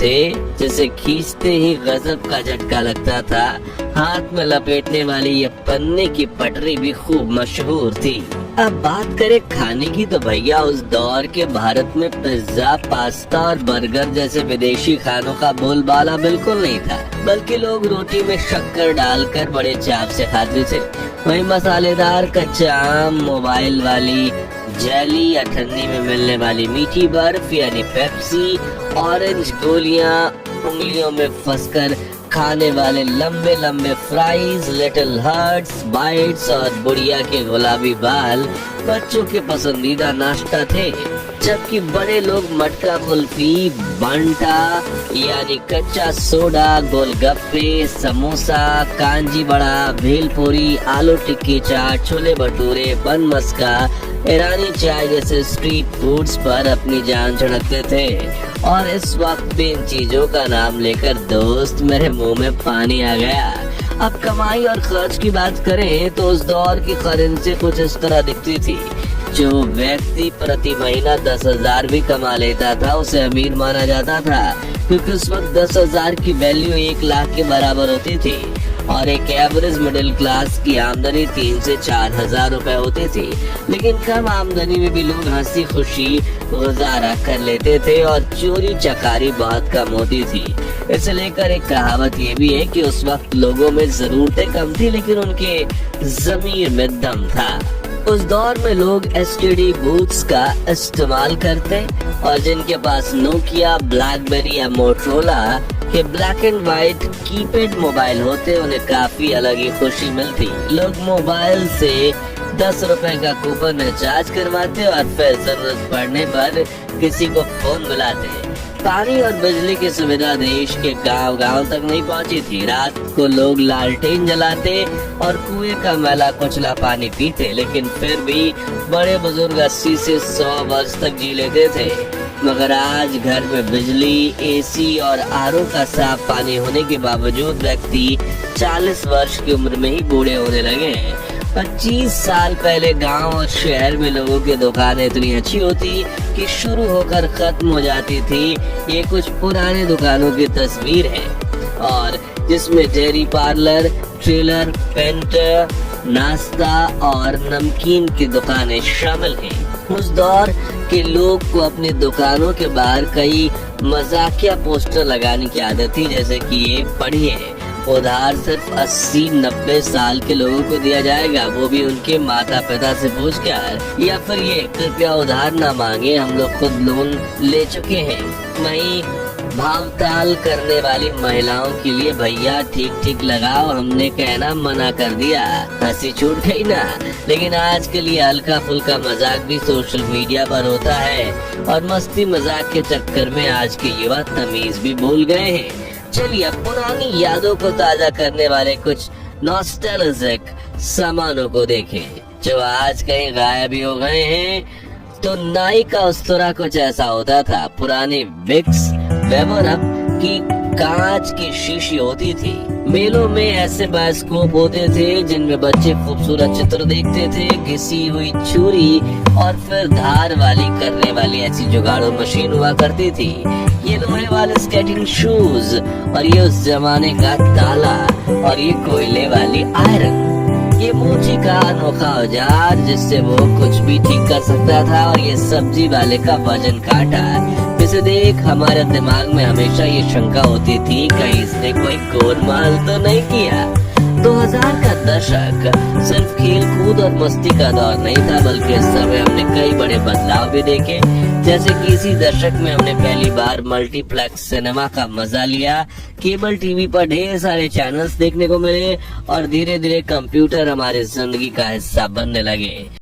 थे जिसे खींचते ही गजब का झटका लगता था। हाथ में लपेटने वाली ये पन्ने की पटरी भी खूब मशहूर थी। अब बात करें खाने की तो भैया उस दौर के भारत में पिज्जा, पास्ता और बर्गर जैसे विदेशी खानों का बोलबाला बिल्कुल नहीं था, बल्कि लोग रोटी में शक्कर डालकर बड़े चाव से खाते थे। वही मसालेदार कच्चा आम, मोबाइल वाली जेली या ठंडी में मिलने वाली मीठी बर्फ यानी पेप्सी, ऑरेंज गोलियां, उंगलियों में फंसकर खाने वाले लंबे लंबे फ्राइज, लिटिल हार्ट्स, बाइट्स और बुढ़िया के गुलाबी बाल बच्चों के पसंदीदा नाश्ता थे। जबकि बड़े लोग मटका कुल्फी, बंटा यानी कच्चा सोडा, गोलगप्पे, समोसा, कांजी बड़ा, भेलपूरी, आलू टिक्की चाट, छोले भटूरे, बन मस्का, ईरानी चाय जैसे स्ट्रीट फूड्स पर अपनी जान छिड़कते थे। और इस वक्त भी इन चीजों का नाम लेकर दोस्त मेरे मुंह में पानी आ गया। अब कमाई और खर्च की बात करें तो उस दौर की करेंसी कुछ इस तरह दिखती थी। जो व्यक्ति प्रति महीना 10,000 भी कमा लेता था उसे अमीर माना जाता था, क्योंकि उस वक्त 10,000 की वैल्यू 1 लाख के बराबर होती थी और एक एवरेज मिडिल क्लास की आमदनी 3 से 4 हजार रुपए होती थी। लेकिन कम आमदनी में भी लोग हंसी खुशी गुजारा कर लेते थे और चोरी चकारी बहुत कम होती थी। इसे लेकर एक कहावत ये भी है कि उस वक्त लोगों में जरूरतें कम थी लेकिन उनके ज़मीर में दम था। उस दौर में लोग एसटीडी बूथ्स का इस्तेमाल करते और जिनके पास नोकिया, ब्लैकबेरी या मोटरोला के black and white keypad mobile होते उन्हें काफी अलग ही खुशी मिलती। लोग मोबाइल से 10 रुपए का कूपन रिचार्ज करवाते और फिर जरूरत पड़ने पर किसी को फोन बुलाते। पानी और बिजली की सुविधा देश के गांव-गांव तक नहीं पहुंची थी। रात को लोग लालटेन जलाते और कुएं का मैला कुचला पानी पीते, लेकिन फिर भी बड़े बुजुर्ग 80 से 100 वर्ष तक जी लेते थे। मगर आज घर में बिजली, एसी और आरओ का साफ पानी होने के बावजूद व्यक्ति 40 वर्ष की उम्र में ही बूढ़े होने लगे हैं। 25 साल पहले गांव और शहर में लोगों की दुकानें इतनी अच्छी होती कि शुरू होकर खत्म हो जाती थी। ये कुछ पुराने दुकानों की तस्वीर है और जिसमें डेयरी पार्लर, ट्रेलर, पेंटर, नाश्ता और नमकीन की दुकानें शामिल हैं। उस दौर के लोग को अपनी दुकानों के बाहर कई मजाकिया पोस्टर लगाने की आदत थी, जैसे कि ये पढ़िए, उधार सिर्फ 80-90 साल के लोगों को दिया जाएगा, वो भी उनके माता पिता से पूछकर, या फिर ये कृपया उधार ना मांगे, हम लोग खुद लोन ले चुके हैं। वहीं भावताल करने वाली महिलाओं के लिए भैया ठीक लगाओ, हमने कहना मना कर दिया, हंसी छूट गई ना। लेकिन आज के लिए हल्का फुल्का मजाक भी सोशल मीडिया पर होता है और मस्ती मजाक के चक्कर में आज के युवा तमीज भी भूल गए हैं। चलिए पुरानी यादों को ताजा करने वाले कुछ नॉस्टैल्जिक सामानों को देखें जो आज कहीं गायब ही हो गए हैं। तो नाई का उस्तरा कुछ ऐसा होता था। पुरानी विक्स, वेबरअप की कांच की शीशी होती थी। मेलों में ऐसे बायोस्कोप होते थे जिनमें बच्चे खूबसूरत चित्र देखते थे। घिसी हुई छुरी और फिर धार वाली करने वाली ऐसी जुगाड़ू मशीन हुआ करती थी। ये लोहे वाले स्केटिंग शूज और ये उस जमाने का ताला और ये कोयले वाली आयरन, ये मोची का अनोखा औजार जिससे वो कुछ भी ठीक कर सकता था। और ये सब्जी वाले का वजन काटा, जिसे देख हमारे दिमाग में हमेशा ये शंका होती थी कहीं इसने कोई गोलमाल तो नहीं किया। 2000 का दशक सिर्फ खेल कूद और मस्ती का दौर नहीं था, बल्कि इस समय हमने कई बड़े बदलाव भी देखे। जैसे कि इसी दशक में हमने पहली बार मल्टीप्लेक्स सिनेमा का मजा लिया। केबल टीवी पर ढेर सारे चैनल्स देखने को मिले और धीरे धीरे कंप्यूटर हमारे जिंदगी का हिस्सा बनने लगे।